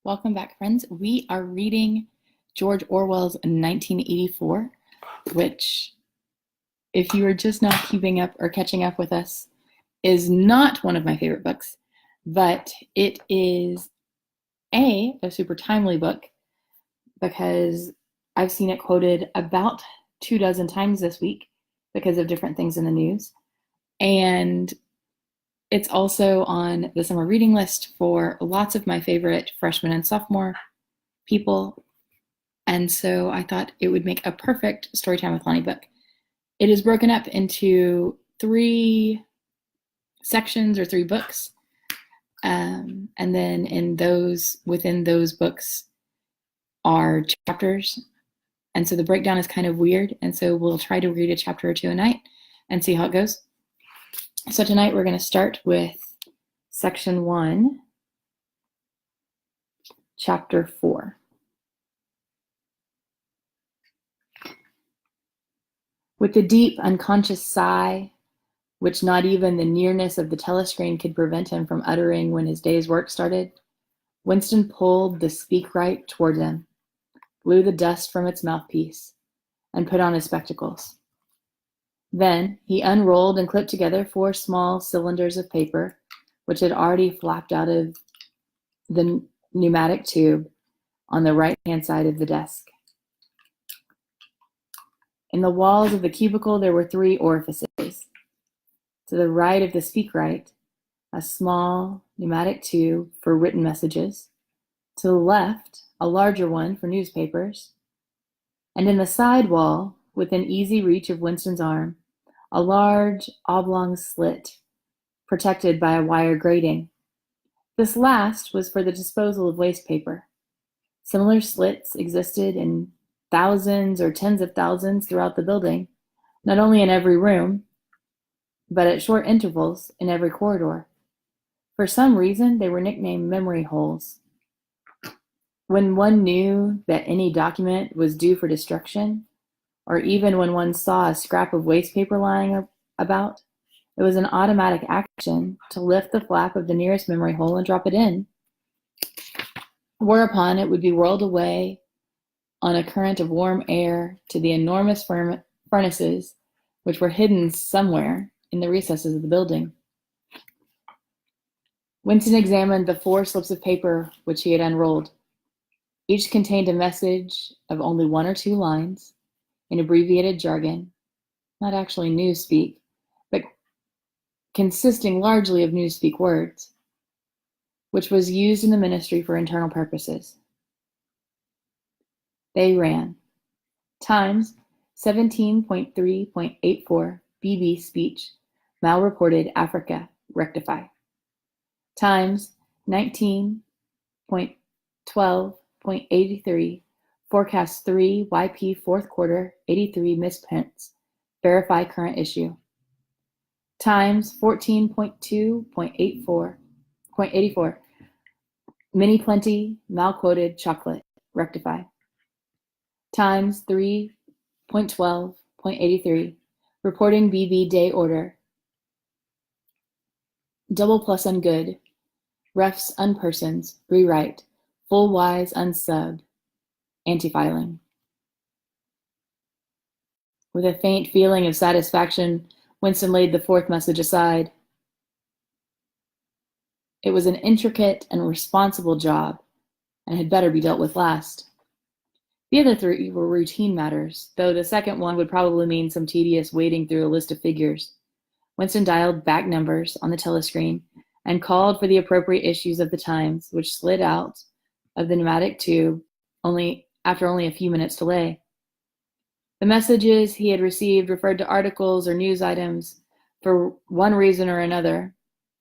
Welcome back, friends. We are reading George Orwell's 1984, which, if you are just now keeping up or catching up with us, is not one of my favorite books, but it is a super timely book because I've seen it quoted about 24 times this week because of different things in the news. And it's also on the summer reading list for lots of my favorite freshman and sophomore people. And so I thought it would make a perfect Storytime with Loni book. It is broken up into 3 sections or 3 books. And then within those books are chapters. And so the breakdown is kind of weird. And so we'll try to read a chapter or 2 a night and see how it goes. So tonight we're going to start with section 1, chapter 4. With a deep, unconscious sigh, which not even the nearness of the telescreen could prevent him from uttering when his day's work started, Winston pulled the speak-right toward him, blew the dust from its mouthpiece, and put on his spectacles. Then he unrolled and clipped together 4 small cylinders of paper, which had already flapped out of the pneumatic tube on the right-hand side of the desk. In the walls of the cubicle there were 3 orifices. To the right of the speak-right, a small pneumatic tube for written messages. To the left, a larger one for newspapers. And in the side wall, within easy reach of Winston's arm, a large oblong slit protected by a wire grating. This last was for the disposal of waste paper. Similar slits existed in thousands or tens of thousands throughout the building, not only in every room, but at short intervals in every corridor. For some reason, they were nicknamed memory holes. When one knew that any document was due for destruction, or even when one saw a scrap of waste paper lying about, it was an automatic action to lift the flap of the nearest memory hole and drop it in, whereupon it would be whirled away on a current of warm air to the enormous furnaces which were hidden somewhere in the recesses of the building. Winston examined the 4 slips of paper which he had unrolled. Each contained a message of only 1 or 2 lines, in abbreviated jargon, not actually newspeak, but consisting largely of newspeak words, which was used in the ministry for internal purposes. They ran: Times 17.3.84 BB speech, mal-reported Africa, rectify. Times 19.12.83 forecast 3 YP 4th quarter 83 misprints, verify current issue. Times 14.2.84 mini plenty, mal-quoted chocolate, rectify. Times 3.12.83 reporting BB day order, double plus ungood, refs unpersons, rewrite, full wise unsubbed, anti-filing. With a faint feeling of satisfaction, Winston laid the 4th message aside. It was an intricate and responsible job, and had better be dealt with last. The other 3 were routine matters, though the second one would probably mean some tedious wading through a list of figures. Winston dialed back numbers on the telescreen and called for the appropriate issues of the Times, which slid out of the pneumatic tube after only a few minutes' delay. The messages he had received referred to articles or news items for one reason or another.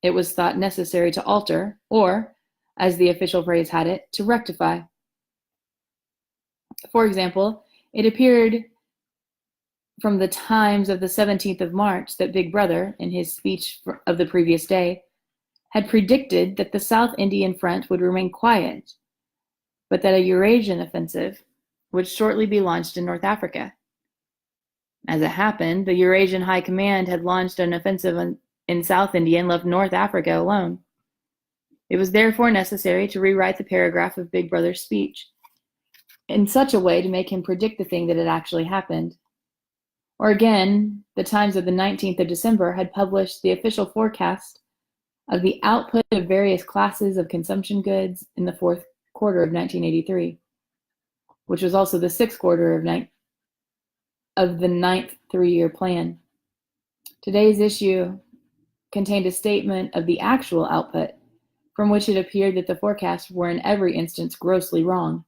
It was thought necessary to alter, or, as the official phrase had it, to rectify. For example, it appeared from the Times of the 17th of March that Big Brother, in his speech of the previous day, had predicted that the South Indian front would remain quiet, but that a Eurasian offensive would shortly be launched in North Africa. As it happened, the Eurasian High Command had launched an offensive in South India and left North Africa alone. It was therefore necessary to rewrite the paragraph of Big Brother's speech in such a way to make him predict the thing that had actually happened. Or again, the Times of the 19th of December had published the official forecast of the output of various classes of consumption goods in the fourth quarter of 1983, which was also the sixth quarter of the ninth three-year plan. Today's issue contained a statement of the actual output, from which it appeared that the forecasts were in every instance grossly wrong.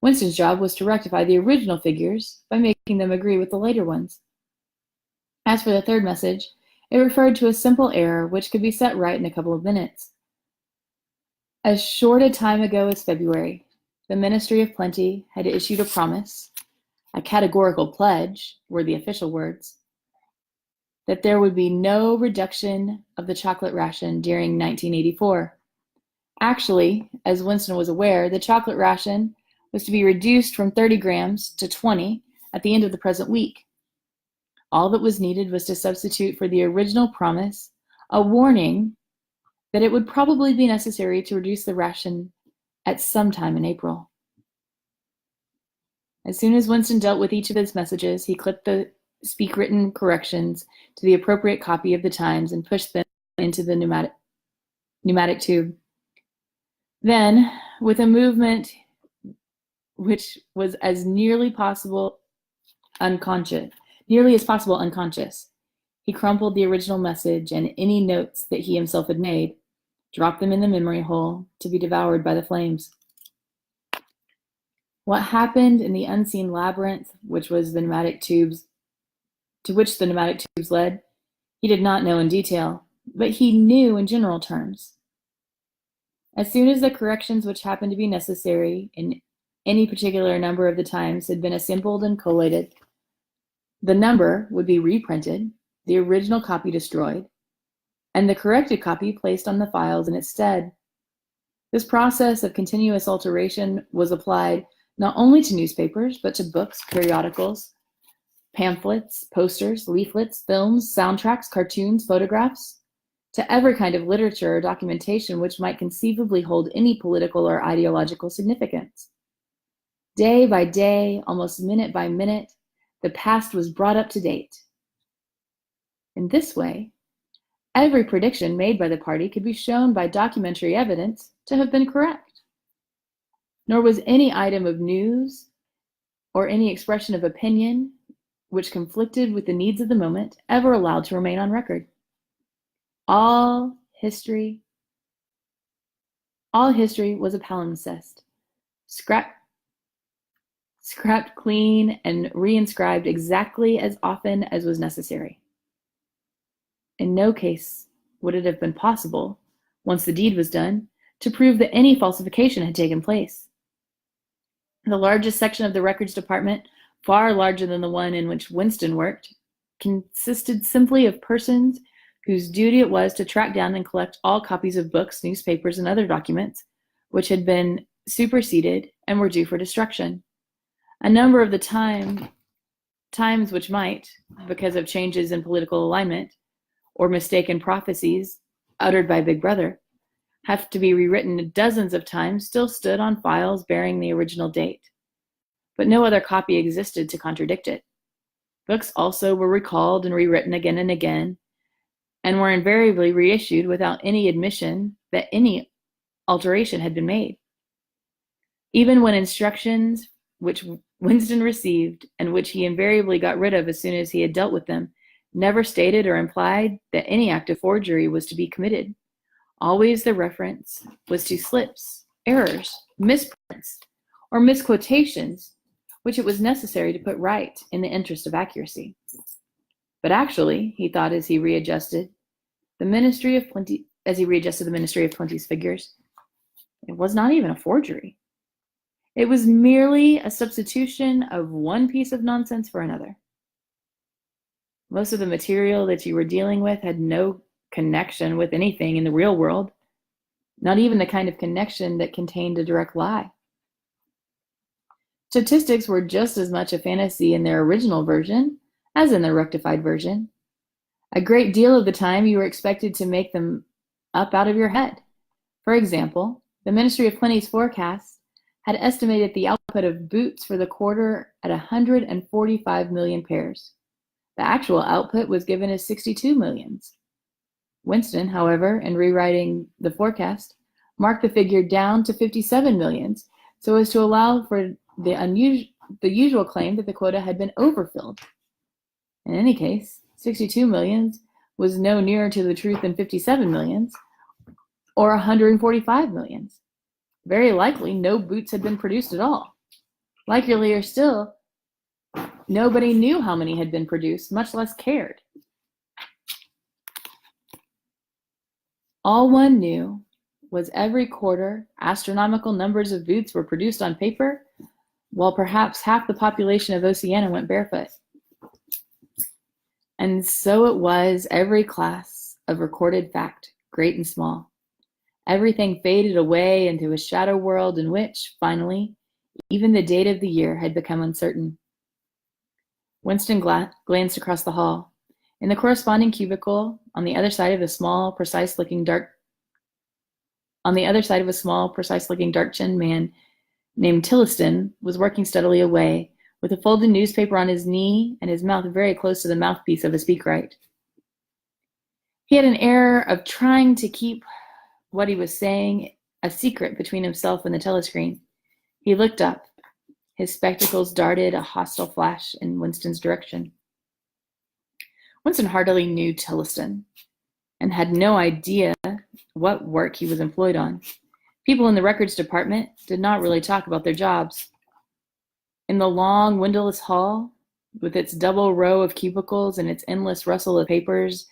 Winston's job was to rectify the original figures by making them agree with the later ones. As for the third message, it referred to a simple error which could be set right in a couple of minutes. As short a time ago as February, the Ministry of Plenty had issued a promise, a categorical pledge were the official words, that there would be no reduction of the chocolate ration during 1984. Actually, as Winston was aware, the chocolate ration was to be reduced from 30 grams to 20 at the end of the present week. All that was needed was to substitute for the original promise a warning that it would probably be necessary to reduce the ration at some time in April. As soon as Winston dealt with each of his messages, he clipped the speak-written corrections to the appropriate copy of the Times and pushed them into the pneumatic tube. Then, with a movement which was as nearly as possible unconscious, he crumpled the original message and any notes that he himself had made, dropped them in the memory hole to be devoured by the flames. What happened in the unseen labyrinth, which was the pneumatic tubes, to which the pneumatic tubes led, he did not know in detail, but he knew in general terms. As soon as the corrections which happened to be necessary in any particular number of the Times had been assembled and collated, the number would be reprinted, the original copy destroyed, and the corrected copy placed on the files in its stead. This process of continuous alteration was applied not only to newspapers, but to books, periodicals, pamphlets, posters, leaflets, films, soundtracks, cartoons, photographs, to every kind of literature or documentation which might conceivably hold any political or ideological significance. Day by day, almost minute by minute, the past was brought up to date. In this way, every prediction made by the party could be shown by documentary evidence to have been correct. Nor was any item of news or any expression of opinion which conflicted with the needs of the moment ever allowed to remain on record. All history was a palimpsest, scrapped clean and reinscribed exactly as often as was necessary. In no case would it have been possible, once the deed was done, to prove that any falsification had taken place. The largest section of the records department, far larger than the one in which Winston worked, consisted simply of persons whose duty it was to track down and collect all copies of books, newspapers, and other documents which had been superseded and were due for destruction. A number of the times which might, because of changes in political alignment or mistaken prophecies uttered by Big Brother, have to be rewritten dozens of times, still stood on files bearing the original date. But no other copy existed to contradict it. Books also were recalled and rewritten again and again, and were invariably reissued without any admission that any alteration had been made. Even when instructions which Winston received, and which he invariably got rid of as soon as he had dealt with them, never stated or implied that any act of forgery was to be committed. Always the reference was to slips, errors, misprints, or misquotations, which it was necessary to put right in the interest of accuracy. But actually, he thought as he readjusted the Ministry of Plenty's figures, it was not even a forgery. It was merely a substitution of one piece of nonsense for another. Most of the material that you were dealing with had no connection with anything in the real world, not even the kind of connection that contained a direct lie. Statistics were just as much a fantasy in their original version as in their rectified version. A great deal of the time you were expected to make them up out of your head, For example, the Ministry of Plenty's forecast had estimated the output of boots for the quarter at 145 million pairs. The actual output was given as 62 millions. Winston, however, in rewriting the forecast, marked the figure down to 57 millions so as to allow for the usual claim that the quota had been overfilled. In any case, 62 millions was no nearer to the truth than 57 millions or 145 millions. Very likely, no boots had been produced at all. Likelier still, nobody knew how many had been produced, much less cared. All one knew was every quarter, astronomical numbers of boots were produced on paper, while perhaps half the population of Oceania went barefoot. And so it was every class of recorded fact, great and small. Everything faded away into a shadow world in which, finally, even the date of the year had become uncertain. Winston glanced across the hall. In the corresponding cubicle, on the other side of a small, precise-looking dark-chinned man named Tilliston was working steadily away, with a folded newspaper on his knee and his mouth very close to the mouthpiece of a speakwrite. He had an air of trying to keep what he was saying a secret between himself and the telescreen. He looked up. His spectacles darted a hostile flash in Winston's direction. Winston hardly knew Tilliston and had no idea what work he was employed on. People in the records department did not really talk about their jobs. In the long, windowless hall, with its double row of cubicles and its endless rustle of papers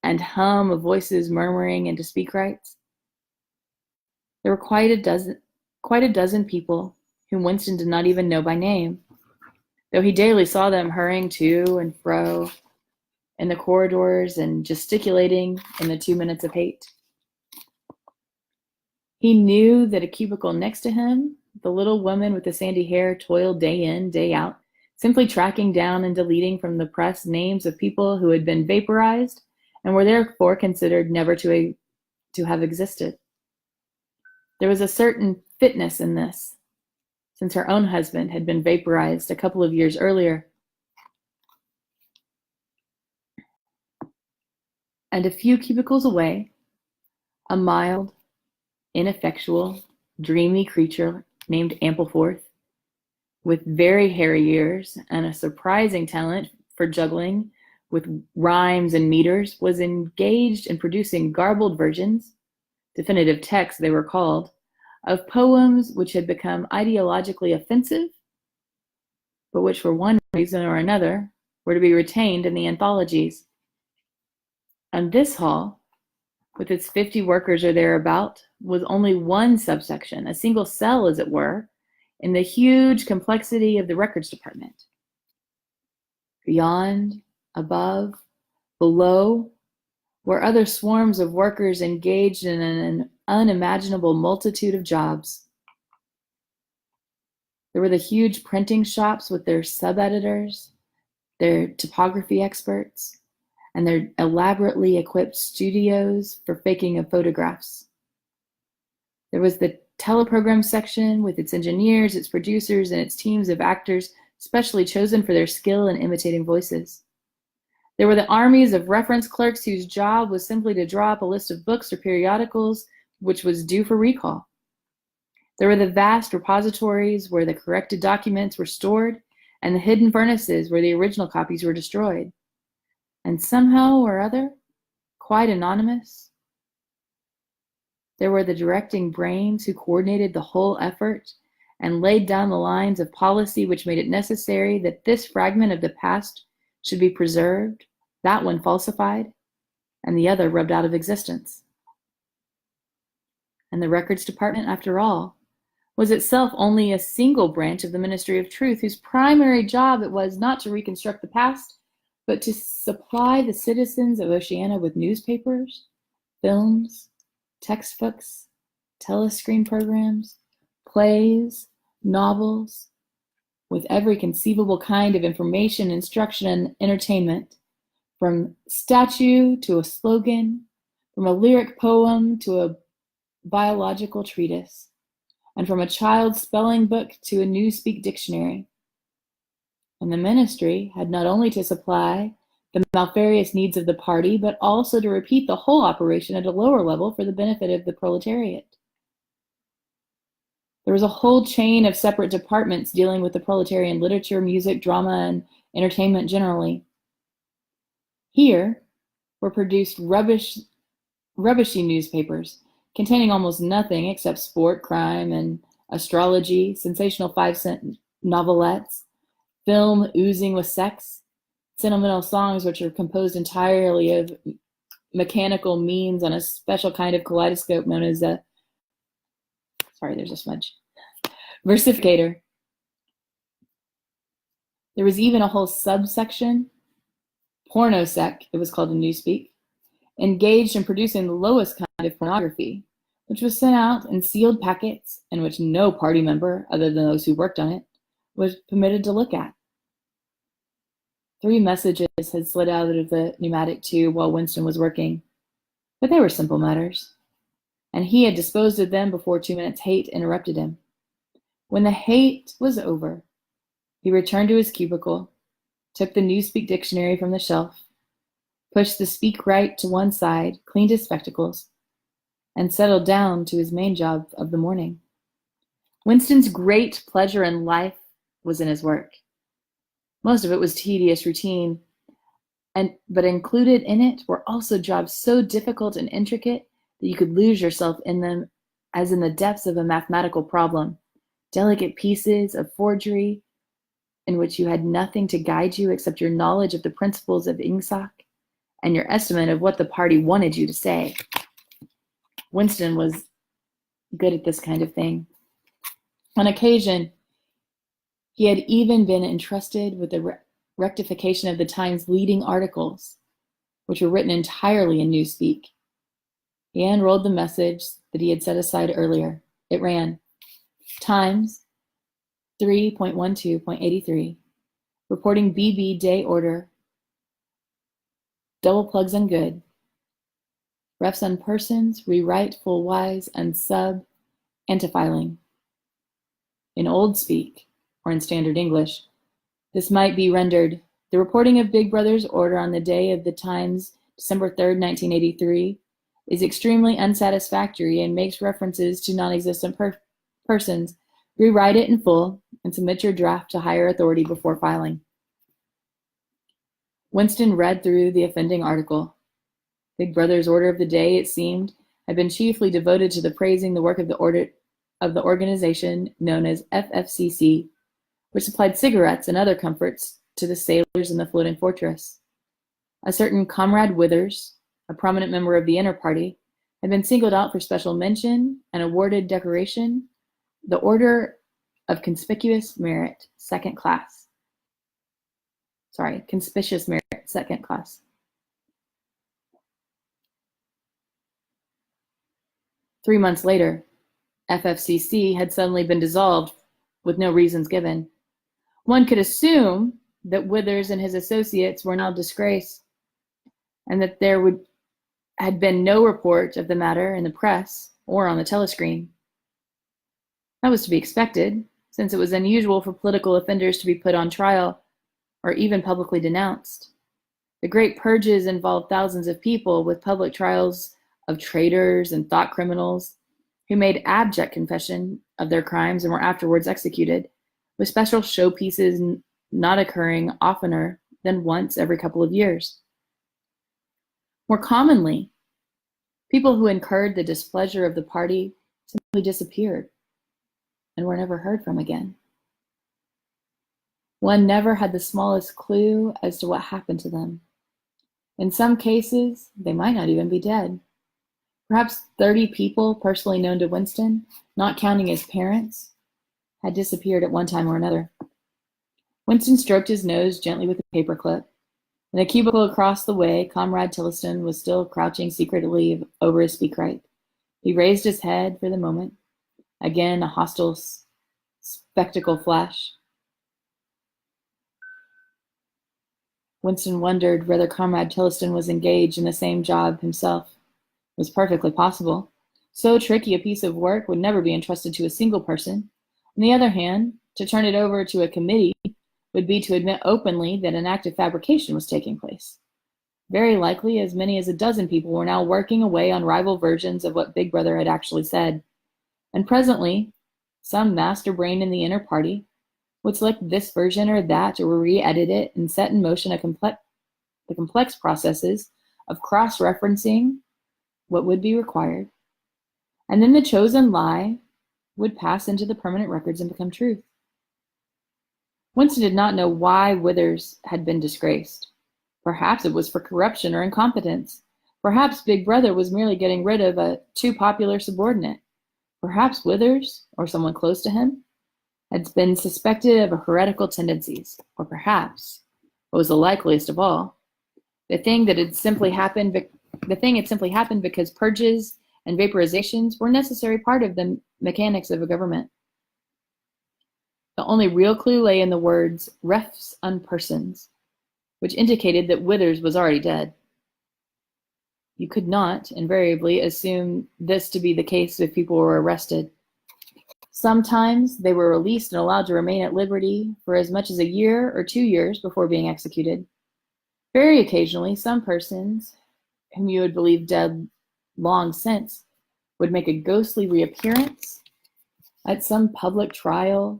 and hum of voices murmuring into speakwrites, there were quite a dozen people whom Winston did not even know by name, though he daily saw them hurrying to and fro in the corridors and gesticulating in the 2 minutes of hate. He knew that a cubicle next to him, the little woman with the sandy hair toiled day in, day out, simply tracking down and deleting from the press names of people who had been vaporized and were therefore considered never to have existed. There was a certain fitness in this, since her own husband had been vaporized a couple of years earlier. And a few cubicles away, a mild, ineffectual, dreamy creature named Ampleforth, with very hairy ears and a surprising talent for juggling with rhymes and meters, was engaged in producing garbled versions, definitive texts they were called, of poems which had become ideologically offensive, but which for one reason or another were to be retained in the anthologies. And this hall, with its 50 workers or thereabout, was only one subsection, a single cell, as it were, in the huge complexity of the records department. Beyond, above, below, were other swarms of workers engaged in an unimaginable multitude of jobs. There were the huge printing shops with their sub-editors, their typography experts, and their elaborately equipped studios for faking of photographs. There was the teleprogram section with its engineers, its producers, and its teams of actors specially chosen for their skill in imitating voices. There were the armies of reference clerks whose job was simply to draw up a list of books or periodicals which was due for recall. There were the vast repositories where the corrected documents were stored and the hidden furnaces where the original copies were destroyed. And somehow or other, quite anonymous, there were the directing brains who coordinated the whole effort and laid down the lines of policy which made it necessary that this fragment of the past should be preserved, that one falsified, and the other rubbed out of existence. And the records department, after all, was itself only a single branch of the Ministry of Truth, whose primary job it was not to reconstruct the past, but to supply the citizens of Oceania with newspapers, films, textbooks, telescreen programs, plays, novels, with every conceivable kind of information, instruction, and entertainment, from statue to a slogan, from a lyric poem to a biological treatise, and from a child's spelling book to a Newspeak dictionary. And the ministry had not only to supply the multifarious needs of the party, but also to repeat the whole operation at a lower level for the benefit of the proletariat. There was a whole chain of separate departments dealing with the proletarian literature, music, drama, and entertainment generally. Here were produced rubbishy newspapers containing almost nothing except sport, crime, and astrology, sensational 5-cent novelettes, film oozing with sex, sentimental songs which are composed entirely of mechanical means on a special kind of kaleidoscope known as a, sorry, there's a smudge, versificator. There was even a whole subsection, pornosec, it was called in Newspeak, engaged in producing the lowest kind of pornography, which was sent out in sealed packets and which no party member, other than those who worked on it, was permitted to look at. 3 messages had slid out of the pneumatic tube while Winston was working, but they were simple matters, and he had disposed of them before 2 minutes' hate interrupted him. When the hate was over, he returned to his cubicle, took the Newspeak dictionary from the shelf, pushed the speak right to one side, cleaned his spectacles, and settled down to his main job of the morning. Winston's great pleasure in life was in his work. Most of it was tedious routine, but included in it were also jobs so difficult and intricate that you could lose yourself in them as in the depths of a mathematical problem, delicate pieces of forgery in which you had nothing to guide you except your knowledge of the principles of Ingsoc and your estimate of what the party wanted you to say. Winston was good at this kind of thing. On occasion, he had even been entrusted with the rectification of the Times' leading articles, which were written entirely in Newspeak. He unrolled the message that he had set aside earlier. It ran, Times 3.12.83, reporting BB day order, double plugs and good. Refs on persons, rewrite full wise and sub, antifiling. In old speak, or in standard English, this might be rendered, the reporting of Big Brother's order on the day of the Times, December 3rd, 1983, is extremely unsatisfactory and makes references to non-existent persons. Rewrite it in full and submit your draft to higher authority before filing. Winston read through the offending article. Big Brother's order of the day, it seemed, had been chiefly devoted to the praising the work of the organization known as FFCC, which supplied cigarettes and other comforts to the sailors in the floating fortress. A certain Comrade Withers, a prominent member of the Inner Party, had been singled out for special mention and awarded decoration, the Order of Conspicuous Merit, second class. Conspicuous Merit, second class. Three months later, FFCC had suddenly been dissolved with no reasons given. One could assume that Withers and his associates were now disgraced, and that there had been no report of the matter in the press or on the telescreen. That was to be expected, since it was unusual for political offenders to be put on trial or even publicly denounced. The great purges involved thousands of people with public trials of traitors and thought criminals who made abject confession of their crimes and were afterwards executed, with special showpieces not occurring oftener than once every couple of years. More commonly, people who incurred the displeasure of the party simply disappeared and were never heard from again. One never had the smallest clue as to what happened to them. In some cases, they might not even be dead. Perhaps 30 people personally known to Winston, not counting his parents, had disappeared at one time or another. Winston stroked his nose gently with a paperclip. In a cubicle across the way, Comrade Tilliston was still crouching secretly over his speakwrite. He raised his head for the moment. Again, a hostile spectacle flash. Winston wondered whether Comrade Tilliston was engaged in the same job himself. It was perfectly possible. So tricky a piece of work would never be entrusted to a single person. On the other hand, to turn it over to a committee would be to admit openly that an act of fabrication was taking place. Very likely, as many as a dozen people were now working away on rival versions of what Big Brother had actually said. And presently, some master brain in the inner party would select this version or that, or re-edit it and set in motion the complex processes of cross-referencing what would be required. And then the chosen lie would pass into the permanent records and become truth. Winston did not know why Withers had been disgraced. Perhaps it was for corruption or incompetence. Perhaps Big Brother was merely getting rid of a too popular subordinate. Perhaps Withers, or someone close to him, had been suspected of heretical tendencies. Or perhaps, what was the likeliest of all, the thing had simply happened because purges and vaporizations were a necessary part of the mechanics of a government. The only real clue lay in the words refs unpersons, which indicated that Withers was already dead. You could not, invariably, assume this to be the case if people were arrested. Sometimes they were released and allowed to remain at liberty for as much as a year or 2 years before being executed. Very occasionally, some persons, whom you would believe dead long since, would make a ghostly reappearance at some public trial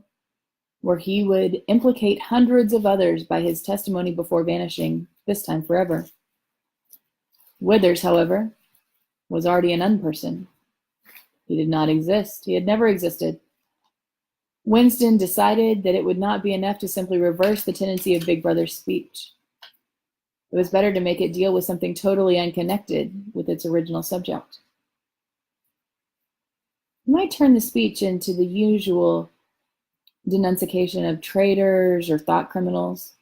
where he would implicate hundreds of others by his testimony before vanishing, this time forever. Withers, however, was already an unperson. He did not exist. He had never existed. Winston decided that it would not be enough to simply reverse the tendency of Big Brother's speech. It was better to make it deal with something totally unconnected with its original subject. You might turn the speech into the usual denunciation of traitors or thought criminals,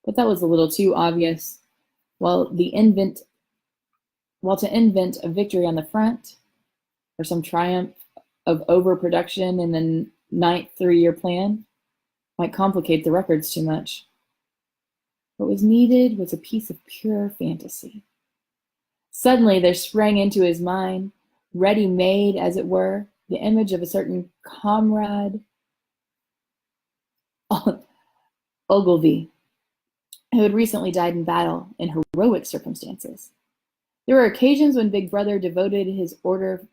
but that was a little too obvious. While to invent a victory on the front, or some triumph of overproduction in the 9th 3-year plan, might complicate the records too much. What was needed was a piece of pure fantasy. Suddenly there sprang into his mind, ready-made as it were, the image of a certain comrade Ogilvy, who had recently died in battle in heroic circumstances. There were occasions when Big Brother devoted his order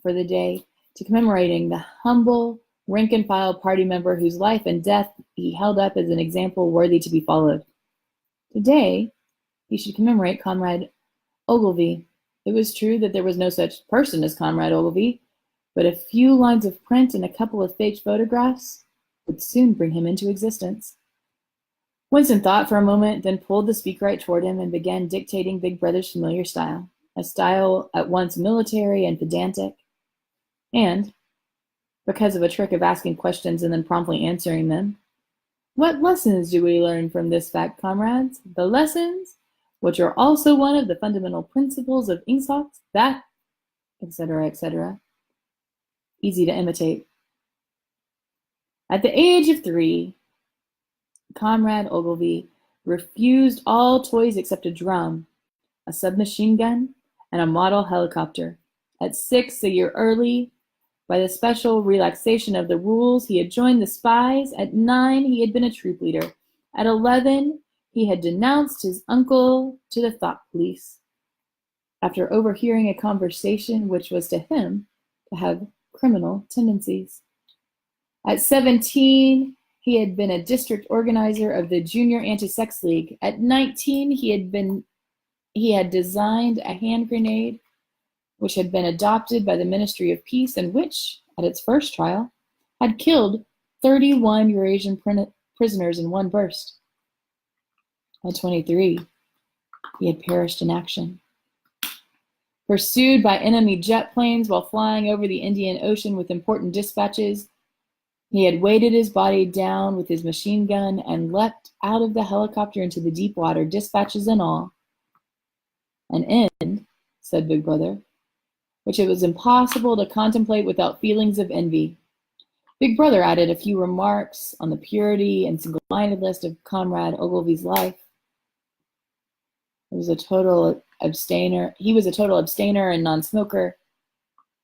for the day to commemorating the humble rank-and-file party member whose life and death he held up as an example worthy to be followed. Today, he should commemorate Comrade Ogilvy. It was true that there was no such person as Comrade Ogilvy, but a few lines of print and a couple of faked photographs would soon bring him into existence. Winston thought for a moment, then pulled the speakwrite toward him and began dictating Big Brother's familiar style, a style at once military and pedantic, and, because of a trick of asking questions and then promptly answering them, "What lessons do we learn from this fact, comrades? The lessons, which are also one of the fundamental principles of Ingsoc, that," etc., etc. Easy to imitate. At the age of 3, Comrade Ogilvy refused all toys except a drum, a submachine gun, and a model helicopter. At 6, a year early, by the special relaxation of the rules, he had joined the spies. At 9, he had been a troop leader. At 11, he had denounced his uncle to the thought police, after overhearing a conversation which was to him to have criminal tendencies. At 17, he had been a district organizer of the Junior Anti-Sex League. At 19, he had designed a hand grenade which had been adopted by the Ministry of Peace and which, at its first trial, had killed 31 Eurasian prisoners in one burst. At 23, he had perished in action. Pursued by enemy jet planes while flying over the Indian Ocean with important dispatches, he had weighted his body down with his machine gun and leapt out of the helicopter into the deep water, dispatches and all. An end, said Big Brother, which it was impossible to contemplate without feelings of envy. Big Brother added a few remarks on the purity and single-mindedness of Comrade Ogilvy's life. He was a total abstainer and non-smoker.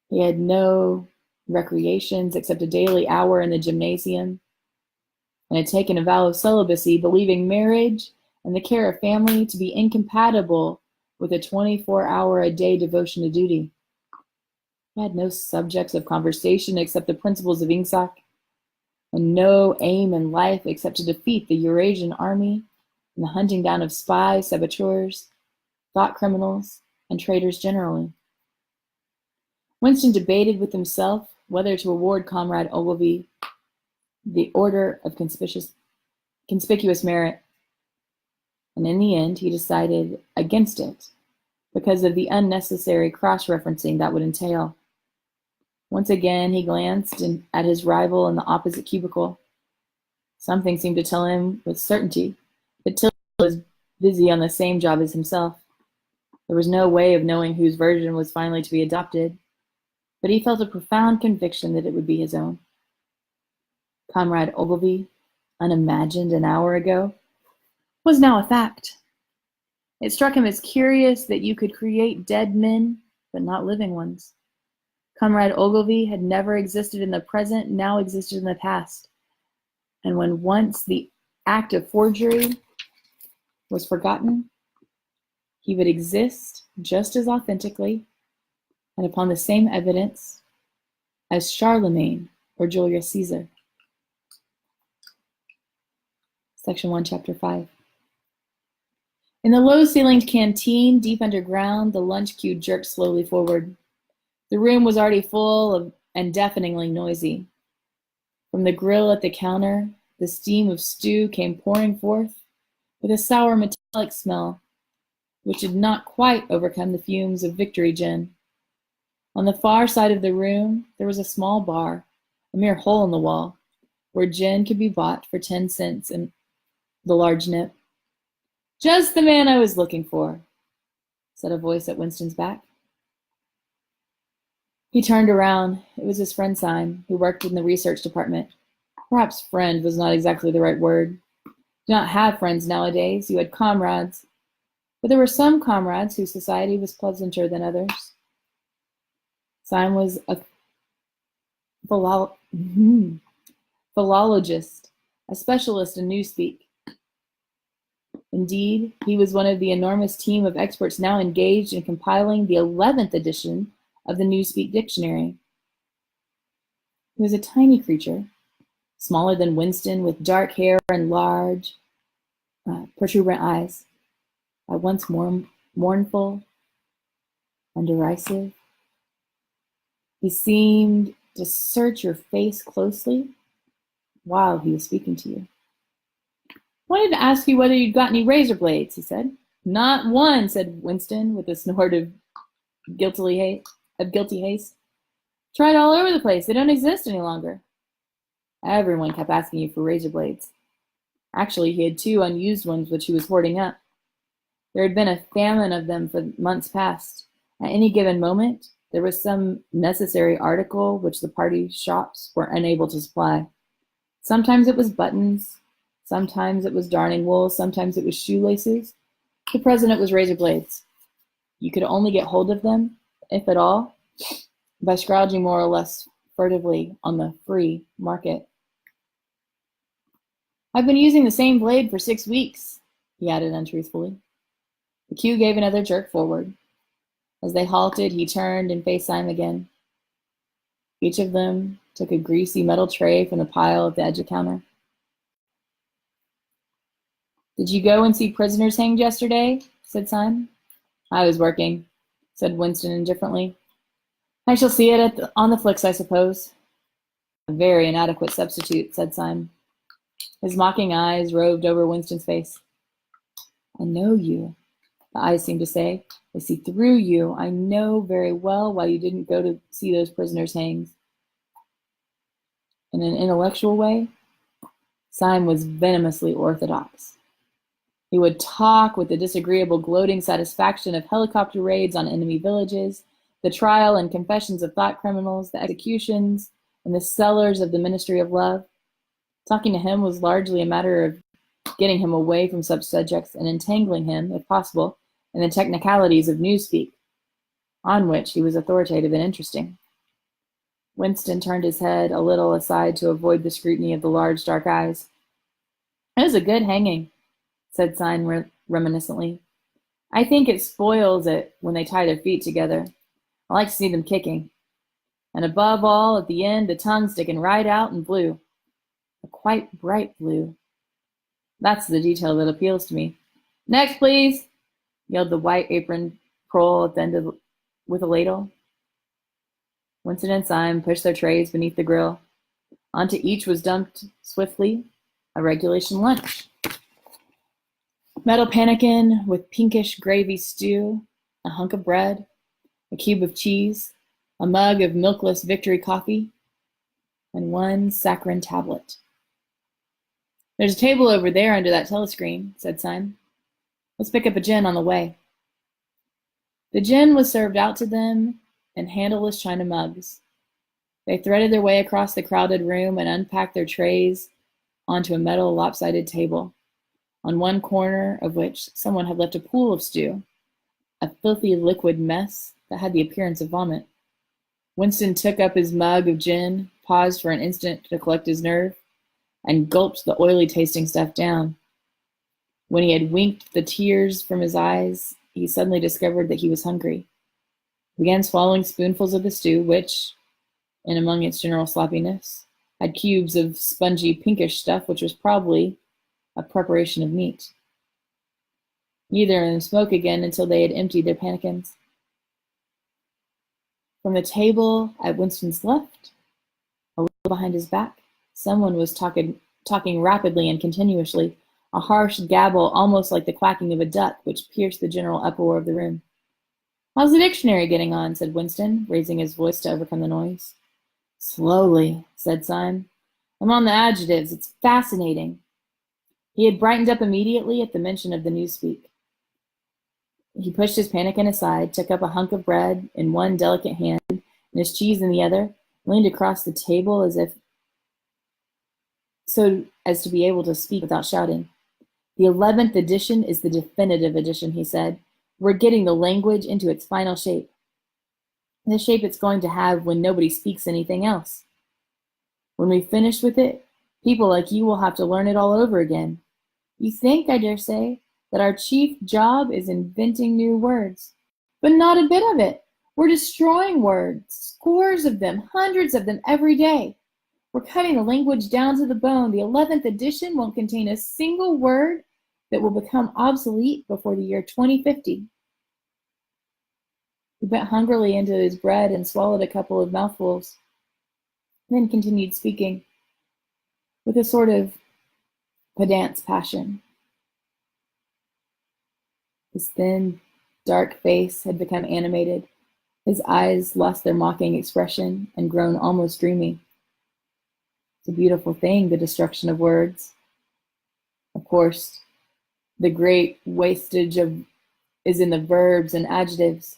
He had no recreations except a daily hour in the gymnasium, and had taken a vow of celibacy, believing marriage and the care of family to be incompatible with a 24-hour-a-day devotion to duty. He had no subjects of conversation except the principles of Ingsoc, and no aim in life except to defeat the Eurasian army and the hunting down of spies, saboteurs, thought criminals, and traitors generally. Winston debated with himself whether to award Comrade Ogilvy the Order of Conspicuous Merit, and in the end he decided against it because of the unnecessary cross-referencing that would entail. Once again he glanced at his rival in the opposite cubicle. Something seemed to tell him with certainty that Tilly was busy on the same job as himself. There was no way of knowing whose version was finally to be adopted, but he felt a profound conviction that it would be his own. Comrade Ogilvy, unimagined an hour ago, was now a fact. It struck him as curious that you could create dead men, but not living ones. Comrade Ogilvy had never existed in the present, now existed in the past. And when once the act of forgery was forgotten, he would exist just as authentically and upon the same evidence as Charlemagne or Julius Caesar. Section 1, Chapter 5. In the low-ceilinged canteen, deep underground, the lunch queue jerked slowly forward. The room was already full and deafeningly noisy. From the grill at the counter, the steam of stew came pouring forth with a sour metallic smell, which did not quite overcome the fumes of Victory gin. On the far side of the room, there was a small bar, a mere hole in the wall, where gin could be bought for 10 cents in the large nip. "Just the man I was looking for," said a voice at Winston's back. He turned around. It was his friend Syme, who worked in the research department. Perhaps friend was not exactly the right word. You do not have friends nowadays. You had comrades. But there were some comrades whose society was pleasanter than others. Syme was a philologist, a specialist in newspeak. Indeed, he was one of the enormous team of experts now engaged in compiling the 11th edition of the Newspeak Dictionary. He was a tiny creature, smaller than Winston, with dark hair and large, protuberant eyes, at once mournful and derisive. He seemed to search your face closely while he was speaking to you. "Wanted to ask you whether you'd got any razor blades," he said. "Not one," said Winston, with a snort of guilty haste. "Tried all over the place. They don't exist any longer." Everyone kept asking you for razor blades. Actually, he had 2 unused ones which he was hoarding up. There had been a famine of them for months past. At any given moment, there was some necessary article which the party shops were unable to supply. Sometimes it was buttons, sometimes it was darning wool, sometimes it was shoelaces. The present it was razor blades. You could only get hold of them, if at all, by scrounging more or less furtively on the free market. "I've been using the same blade for 6 weeks, he added untruthfully. The queue gave another jerk forward. As they halted, he turned and faced Syme again. Each of them took a greasy metal tray from the pile at the edge of the counter. "Did you go and see prisoners hanged yesterday?" said Syme. "I was working," said Winston indifferently. "I shall see it on the flicks, I suppose." "A very inadequate substitute," said Syme. His mocking eyes roved over Winston's face. "I know you," the eyes seemed to say. "I see through you. I know very well why you didn't go to see those prisoners hanged." In an intellectual way, Syme was venomously orthodox. He would talk with the disagreeable gloating satisfaction of helicopter raids on enemy villages, the trial and confessions of thought criminals, the executions, and the cellars of the Ministry of Love. Talking to him was largely a matter of getting him away from such subjects and entangling him, if possible, in the technicalities of newspeak, on which he was authoritative and interesting. Winston turned his head a little aside to avoid the scrutiny of the large dark eyes. "It was a good hanging," said Syme reminiscently. "I think it spoils it when they tie their feet together. I like to see them kicking. And above all, at the end, the tongue sticking right out in blue. A quite bright blue. That's the detail that appeals to me. Next, please," yelled the white-aproned prole at the end with a ladle. Winston and Syme pushed their trays beneath the grill. Onto each was dumped swiftly a regulation lunch. Metal pannikin with pinkish gravy stew, a hunk of bread, a cube of cheese, a mug of milkless Victory coffee, and one saccharine tablet. "There's a table over there under that telescreen," said Syme. "Let's pick up a gin on the way." The gin was served out to them in handleless china mugs. They threaded their way across the crowded room and unpacked their trays onto a metal lopsided table, on one corner of which someone had left a pool of stew, a filthy liquid mess that had the appearance of vomit. Winston took up his mug of gin, paused for an instant to collect his nerve, and gulped the oily tasting stuff down. When he had winked the tears from his eyes, he suddenly discovered that he was hungry. He began swallowing spoonfuls of the stew, which, in among its general sloppiness, had cubes of spongy pinkish stuff which was probably a preparation of meat. Neither of them spoke again until they had emptied their pannikins. From the table at Winston's left, a little behind his back, someone was talking rapidly and continuously, a harsh gabble almost like the quacking of a duck, which pierced the general uproar of the room. "How's the dictionary getting on?" said Winston, raising his voice to overcome the noise. "Slowly," said Syme. "I'm on the adjectives. It's fascinating." He had brightened up immediately at the mention of the newspeak. He pushed his pannikin aside, took up a hunk of bread in one delicate hand and his cheese in the other, leaned across the table as if so as to be able to speak without shouting. "The 11th edition is the definitive edition," he said. "We're getting the language into its final shape. The shape it's going to have when nobody speaks anything else. When we've finished with it, people like you will have to learn it all over again. You think, I dare say, that our chief job is inventing new words. But not a bit of it. We're destroying words, scores of them, hundreds of them every day. We're cutting the language down to the bone. The 11th edition won't contain a single word that will become obsolete before the year 2050. He bit hungrily into his bread and swallowed a couple of mouthfuls, then continued speaking with a sort of pedant's passion. His thin, dark face had become animated. His eyes lost their mocking expression and grown almost dreamy. It's a beautiful thing, the destruction of words. Of course, the great wastage is in the verbs and adjectives,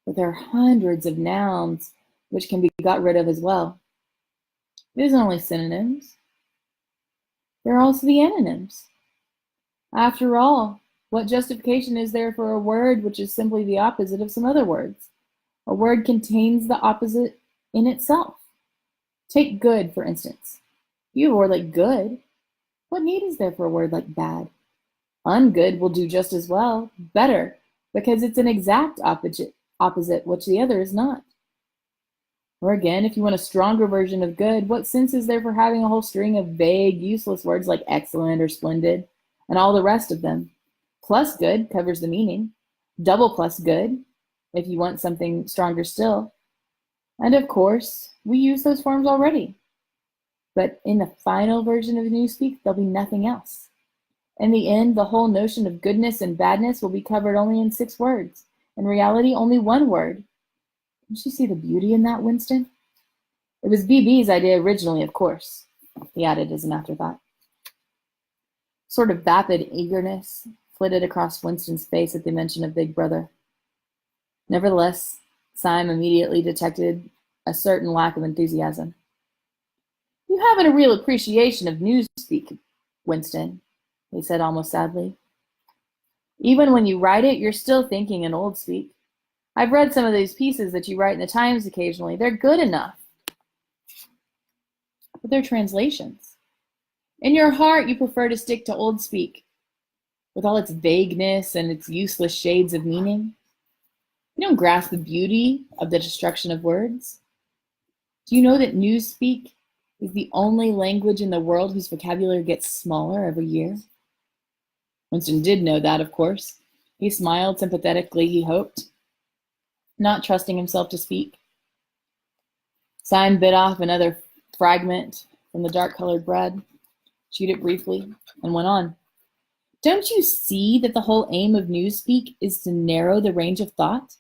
but there are hundreds of nouns which can be got rid of as well. It isn't only synonyms. There are also the antonyms. After all, what justification is there for a word which is simply the opposite of some other words? A word contains the opposite in itself. Take good, for instance. You have a word like good. What need is there for a word like bad? Ungood will do just as well, better, because it's an exact opposite, which the other is not. Or again, if you want a stronger version of good, what sense is there for having a whole string of vague, useless words like excellent or splendid, and all the rest of them? Plus good covers the meaning. Double plus good, if you want something stronger still. And of course, we use those forms already. But in the final version of Newspeak, there'll be nothing else. In the end, the whole notion of goodness and badness will be covered only in 6 words. In reality, only 1 word. Don't you see the beauty in that, Winston? It was BB's idea originally, of course, he added as an afterthought. Sort of vapid eagerness flitted across Winston's face at the mention of Big Brother. Nevertheless, Syme immediately detected a certain lack of enthusiasm. You haven't a real appreciation of newspeak, Winston, he said almost sadly. Even when you write it, you're still thinking in old speak. I've read some of those pieces that you write in the Times occasionally. They're good enough. but they're translations. In your heart, you prefer to stick to old speak, with all its vagueness and its useless shades of meaning. You don't grasp the beauty of the destruction of words. Do you know that newspeak is the only language in the world whose vocabulary gets smaller every year? Winston did know that, of course. He smiled sympathetically, he hoped, not trusting himself to speak. Syme bit off another fragment from the dark-colored bread, chewed it briefly, and went on. Don't you see that the whole aim of newspeak is to narrow the range of thought?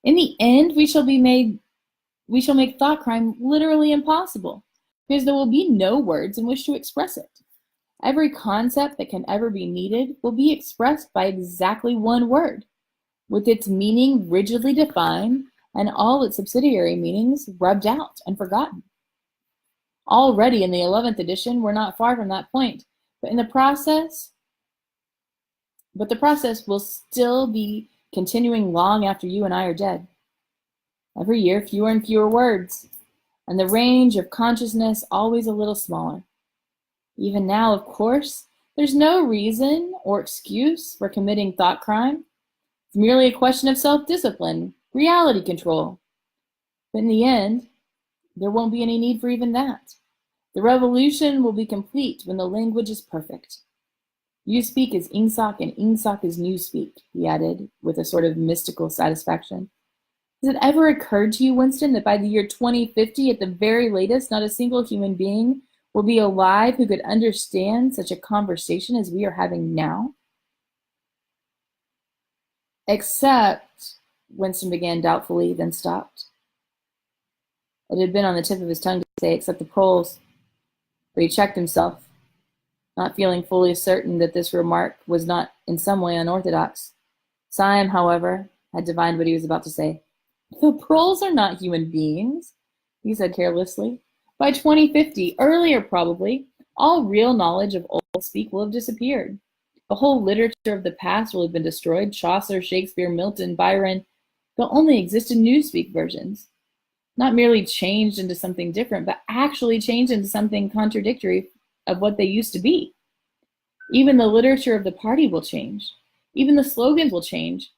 In the end, we shall make thought crime literally impossible, because there will be no words in which to express it. Every concept that can ever be needed will be expressed by exactly one word, with its meaning rigidly defined and all its subsidiary meanings rubbed out and forgotten. Already in the 11th edition, we're not far from that point, but the process will still be continuing long after you and I are dead. Every year, fewer and fewer words, and the range of consciousness always a little smaller. Even now, of course, there's no reason or excuse for committing thought crime. It's merely a question of self-discipline, reality control. But in the end, there won't be any need for even that. The revolution will be complete when the language is perfect. Newspeak is Ingsoc and Ingsoc is Newspeak, he added with a sort of mystical satisfaction. Has it ever occurred to you, Winston, that by the year 2050, at the very latest, not a single human being will be alive who could understand such a conversation as we are having now? Except, Winston began doubtfully, then stopped. It had been on the tip of his tongue to say, except the proles, but he checked himself, not feeling fully certain that this remark was not in some way unorthodox. Syme, however, had divined what he was about to say. The proles are not human beings, he said carelessly. By 2050, earlier probably, all real knowledge of old speak will have disappeared. The whole literature of the past will have been destroyed. Chaucer, Shakespeare, Milton, Byron, they'll only exist in newspeak versions. Not merely changed into something different, but actually changed into something contradictory of what they used to be. Even the literature of the party will change. Even the slogans will change.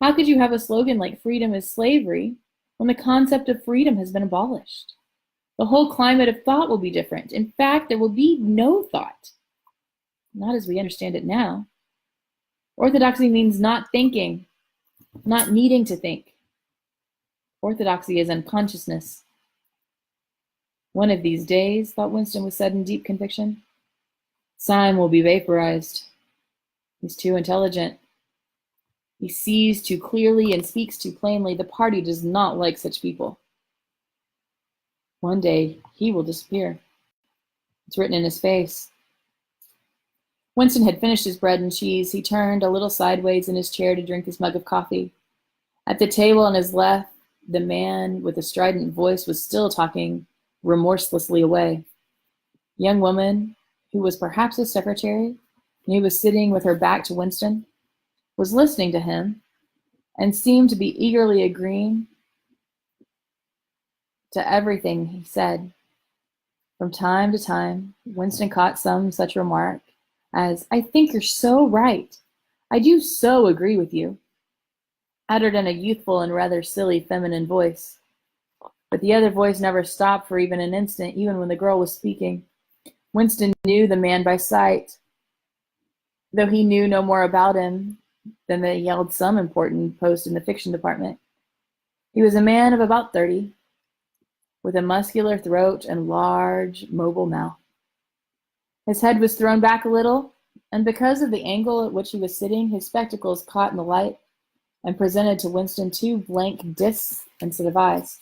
How could you have a slogan like freedom is slavery when the concept of freedom has been abolished? The whole climate of thought will be different. In fact, there will be no thought. Not as we understand it now. Orthodoxy means not thinking, not needing to think. Orthodoxy is unconsciousness. One of these days, thought Winston with sudden deep conviction, Syme will be vaporized. He's too intelligent. He sees too clearly and speaks too plainly. The party does not like such people. One day, he will disappear. It's written in his face. Winston had finished his bread and cheese. He turned a little sideways in his chair to drink his mug of coffee. At the table on his left, the man with the strident voice was still talking remorselessly away. A young woman, who was perhaps his secretary, and who was sitting with her back to Winston, was listening to him and seemed to be eagerly agreeing to everything he said. From time to time, Winston caught some such remark as, I think you're so right. I do so agree with you, uttered in a youthful and rather silly feminine voice. But the other voice never stopped for even an instant, even when the girl was speaking. Winston knew the man by sight, though he knew no more about him than that he held some important post in the fiction department. He was a man of about 30, with a muscular throat and large, mobile mouth. His head was thrown back a little, and because of the angle at which he was sitting, his spectacles caught in the light and presented to Winston two blank discs instead of eyes.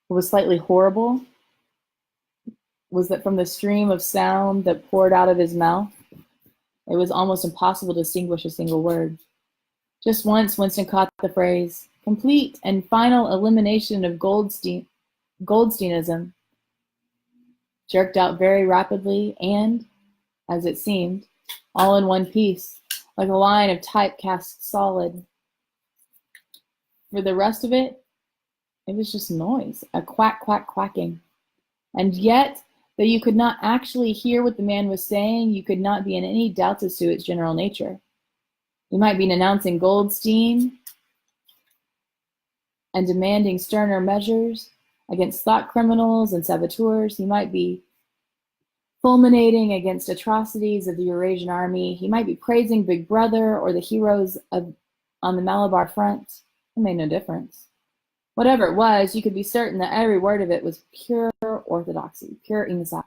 What was slightly horrible was that from the stream of sound that poured out of his mouth, it was almost impossible to distinguish a single word. Just once, Winston caught the phrase, complete and final elimination of Goldsteinism, jerked out very rapidly and, as it seemed, all in one piece, like a line of type cast solid. For the rest of it, it was just noise, a quack, quack, quacking. And yet, though you could not actually hear what the man was saying, you could not be in any doubts as to its general nature. He might be denouncing Goldstein and demanding sterner measures against thought criminals and saboteurs. He might be fulminating against atrocities of the Eurasian army. He might be praising Big Brother or the heroes on the Malabar front. It made no difference. Whatever it was, you could be certain that every word of it was pure orthodoxy, pure Ingsak.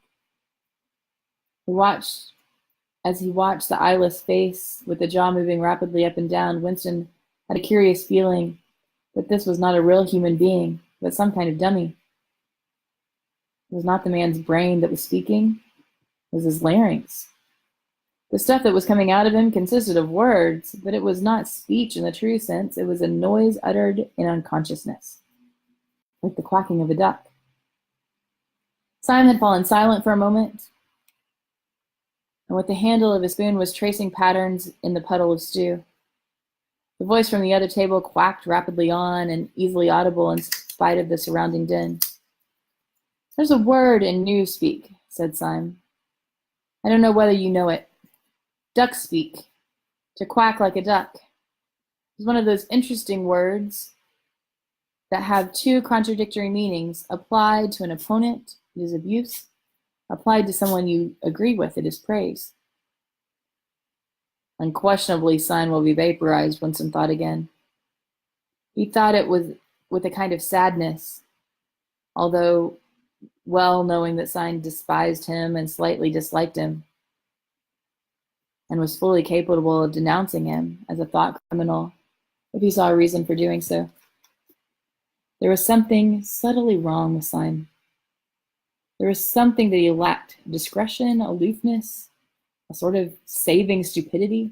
As he watched the eyeless face with the jaw moving rapidly up and down, Winston had a curious feeling that this was not a real human being, but some kind of dummy. It was not the man's brain that was speaking. It was his larynx. The stuff that was coming out of him consisted of words, but it was not speech in the true sense. It was a noise uttered in unconsciousness, like the quacking of a duck. Simon had fallen silent for a moment, and with the handle of his spoon was tracing patterns in the puddle of stew. The voice from the other table quacked rapidly on and easily audible in spite of the surrounding din. "There's a word in Newspeak," said Simon. "I don't know whether you know it. Duck speak, to quack like a duck. It's one of those interesting words that have two contradictory meanings. Applied to an opponent, it is abuse. Applied to someone you agree with, it is praise." Unquestionably, sign will be vaporized, Winston thought again. He thought it with a kind of sadness, although well knowing that Sign despised him and slightly disliked him, and was fully capable of denouncing him as a thought criminal if he saw a reason for doing so. There was something subtly wrong with Sign. There was something that he lacked: discretion, aloofness, a sort of saving stupidity.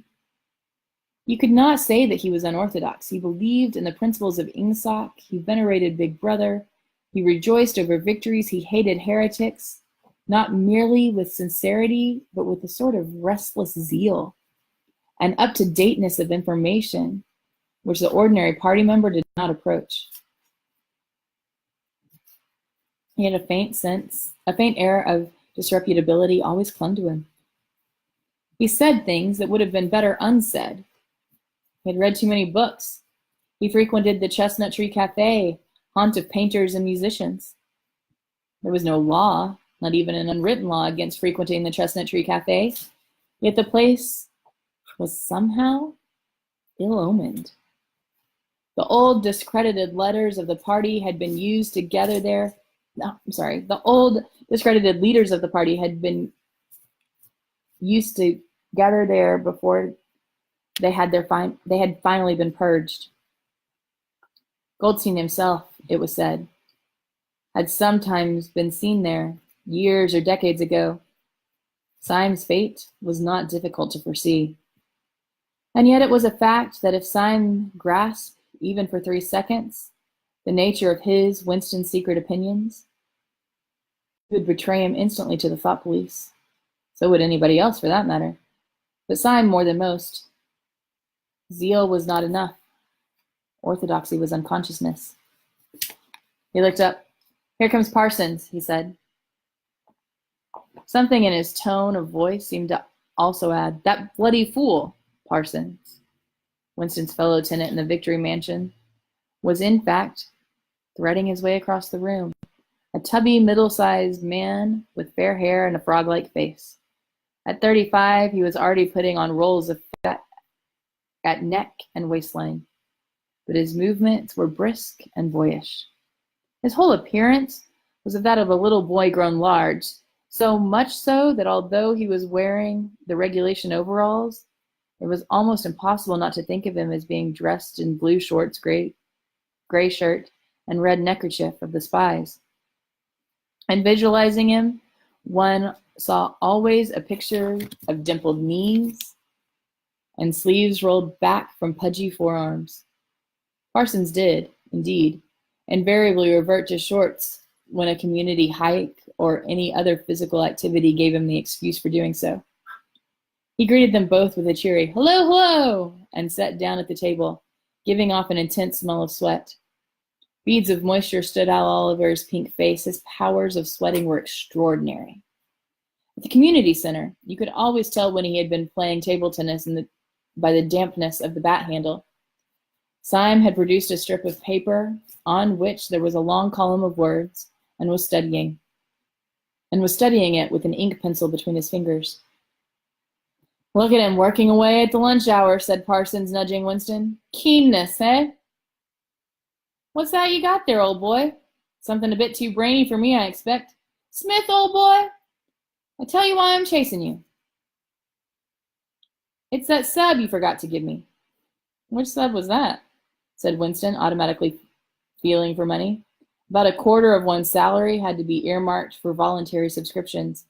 You could not say that he was unorthodox. He believed in the principles of Ingsoc. He venerated Big Brother. He rejoiced over victories. He hated heretics, not merely with sincerity, but with a sort of restless zeal and up-to-dateness of information, which the ordinary party member did not approach. He had a faint air of disreputability always clung to him. He said things that would have been better unsaid. He had read too many books. He frequented the Chestnut Tree Cafe, haunt of painters and musicians. There was no law, not even an unwritten law, against frequenting the Chestnut Tree Cafe, yet the place was somehow ill-omened. The old discredited leaders of the party had been used to gather there. The old discredited leaders of the party had been used to gather there before they had finally been purged. Goldstein himself, it was said, had sometimes been seen there years or decades ago. Syme's fate was not difficult to foresee. And yet it was a fact that if Syme grasped, even for 3 seconds, the nature of his, Winston's, secret opinions, he would betray him instantly to the thought police. So would anybody else, for that matter. But Syme more than most. Zeal was not enough. Orthodoxy was unconsciousness. He looked up. "Here comes Parsons," he said. Something in his tone of voice seemed to also add, "That bloody fool, Parsons." Winston's fellow tenant in the Victory Mansion was, in fact, threading his way across the room. A tubby, middle-sized man with fair hair and a frog-like face. At 35, he was already putting on rolls of fat at neck and waistline, but his movements were brisk and boyish. His whole appearance was of that of a little boy grown large, so much so that although he was wearing the regulation overalls, it was almost impossible not to think of him as being dressed in blue shorts, gray shirt, and red neckerchief of the spies. And visualizing him, one saw always a picture of dimpled knees and sleeves rolled back from pudgy forearms. Parsons did, indeed, invariably revert to shorts when a community hike or any other physical activity gave him the excuse for doing so. He greeted them both with a cheery "Hello, hello," and sat down at the table, giving off an intense smell of sweat. Beads of moisture stood out all over his pink face. His powers of sweating were extraordinary. At the community center, you could always tell when he had been playing table tennis by the dampness of the bat handle. Syme had produced a strip of paper on which there was a long column of words and was studying it with an ink pencil between his fingers. "Look at him working away at the lunch hour," said Parsons, nudging Winston. "Keenness, eh? What's that you got there, old boy? Something a bit too brainy for me, I expect. Smith, old boy, I tell you why I'm chasing you. It's that sub you forgot to give me." "Which sub was that?" said Winston, automatically feeling for money. About a quarter of one's salary had to be earmarked for voluntary subscriptions,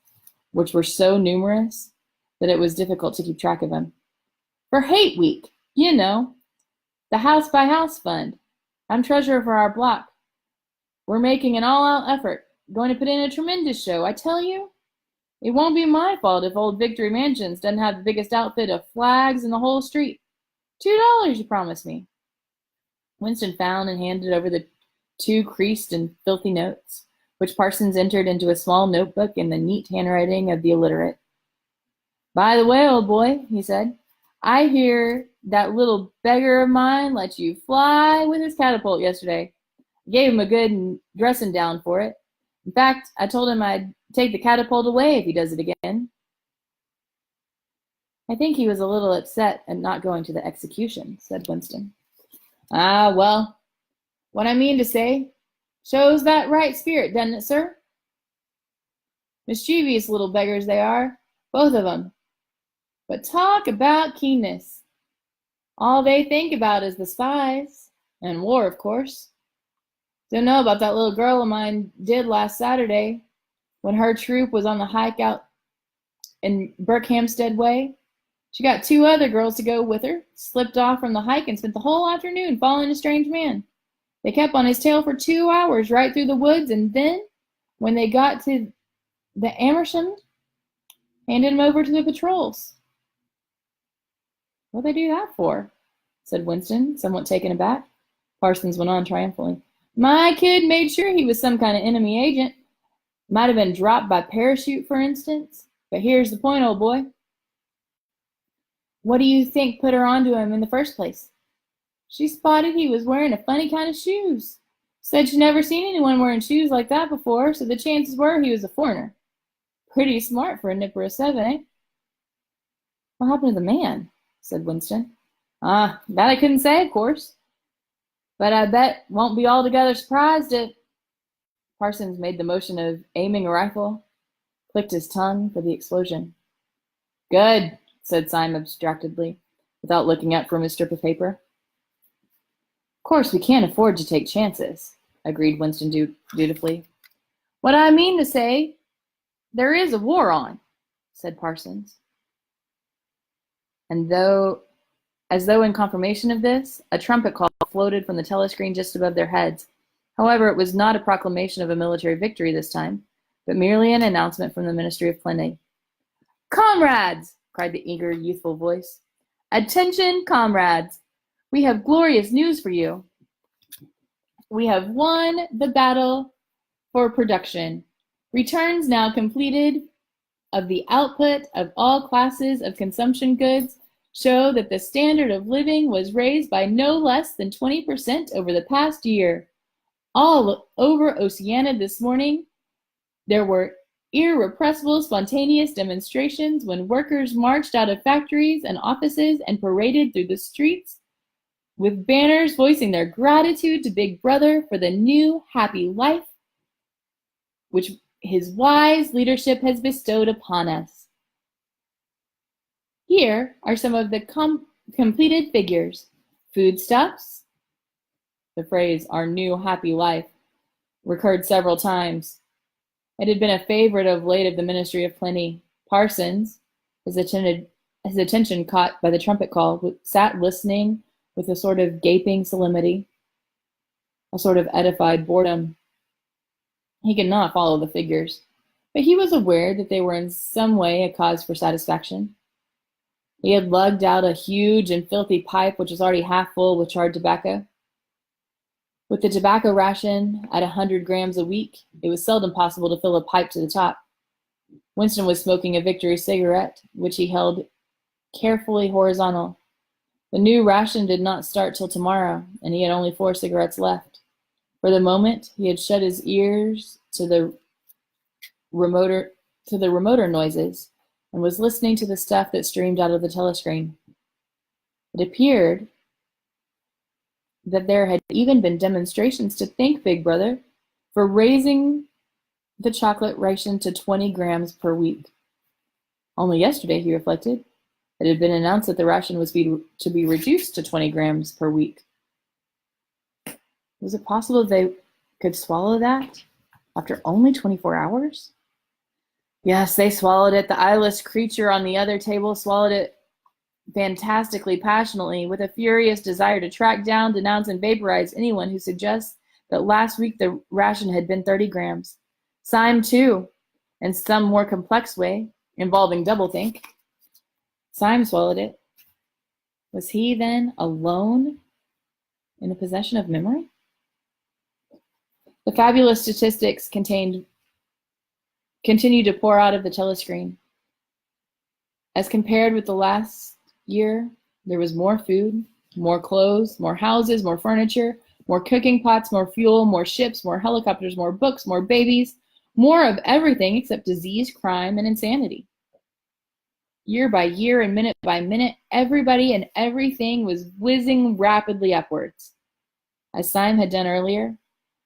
which were so numerous that it was difficult to keep track of them. "For Hate Week, you know, the House by House Fund. I'm treasurer for our block. We're making an all-out effort, going to put in a tremendous show, I tell you. It won't be my fault if old Victory Mansions doesn't have the biggest outfit of flags in the whole street. $2, you promised me." Winston found and handed over the 2 creased and filthy notes, which Parsons entered into a small notebook in the neat handwriting of the illiterate. "By the way, old boy," he said, "I hear that little beggar of mine let you fly with his catapult yesterday. I gave him a good dressing down for it. In fact, I told him I'd take the catapult away if he does it again." "I think he was a little upset at not going to the execution," said Winston. "Ah, well, what I mean to say, shows that right spirit, doesn't it, sir? Mischievous little beggars they are, both of them. But talk about keenness. All they think about is the spies, and war, of course. Don't know about that little girl of mine did last Saturday, when her troop was on the hike out in Berkhamsted Way. She got 2 other girls to go with her, slipped off from the hike, and spent the whole afternoon following a strange man. They kept on his tail for 2 hours right through the woods, and then, when they got to the Amersham, handed him over to the patrols." "What'd they do that for?" said Winston, somewhat taken aback. Parsons went on triumphantly. "My kid made sure he was some kind of enemy agent. Might have been dropped by parachute, for instance. But here's the point, old boy. What do you think put her onto him in the first place? She spotted he was wearing a funny kind of shoes. Said she'd never seen anyone wearing shoes like that before, so the chances were he was a foreigner. Pretty smart for a nipper of 7, eh?" "What happened to the man?" said Winston. "That I couldn't say, of course. But I bet won't be altogether surprised at—" Parsons made the motion of aiming a rifle, clicked his tongue for the explosion. "Good," said Syme abstractedly, without looking up from his strip of paper. "Of course, we can't afford to take chances," agreed Winston dutifully. "What I mean to say, there is a war on," said Parsons. As though in confirmation of this, a trumpet call floated from the telescreen just above their heads. However, it was not a proclamation of a military victory this time, but merely an announcement from the Ministry of Plenty. "Comrades!" cried the eager, youthful voice. "Attention, comrades! We have glorious news for you. We have won the battle for production. Returns now completed of the output of all classes of consumption goods show that the standard of living was raised by no less than 20% over the past year. All over Oceania this morning, there were irrepressible, spontaneous demonstrations when workers marched out of factories and offices and paraded through the streets with banners voicing their gratitude to Big Brother for the new, happy life which his wise leadership has bestowed upon us. Here are some of the completed figures. Foodstuffs. The phrase, "our new happy life," recurred several times. It had been a favorite of late of the Ministry of Plenty. Parsons, his attention caught by the trumpet call, sat listening with a sort of gaping solemnity, a sort of edified boredom. He could not follow the figures, but he was aware that they were in some way a cause for satisfaction. He had lugged out a huge and filthy pipe, which was already half full with charred tobacco. With the tobacco ration at 100 grams a week, it was seldom possible to fill a pipe to the top. Winston was smoking a Victory cigarette, which he held carefully horizontal. The new ration did not start till tomorrow, and he had only 4 cigarettes left. For the moment, he had shut his ears to the remoter noises and was listening to the stuff that streamed out of the telescreen. It appeared that there had even been demonstrations to thank Big Brother for raising the chocolate ration to 20 grams per week. Only yesterday, he reflected, it had been announced that the ration was to be reduced to 20 grams per week. Was it possible they could swallow that after only 24 hours? Yes, they swallowed it. The eyeless creature on the other table swallowed it fantastically, passionately, with a furious desire to track down, denounce, and vaporize anyone who suggests that last week the ration had been 30 grams. Syme, too, in some more complex way, involving doublethink. Syme swallowed it. Was he, then, alone in the possession of memory? The fabulous statistics continued to pour out of the telescreen. As compared with the last year, there was more food, more clothes, more houses, more furniture, more cooking pots, more fuel, more ships, more helicopters, more books, more babies, more of everything except disease, crime, and insanity. Year by year and minute by minute, everybody and everything was whizzing rapidly upwards. As Syme had done earlier,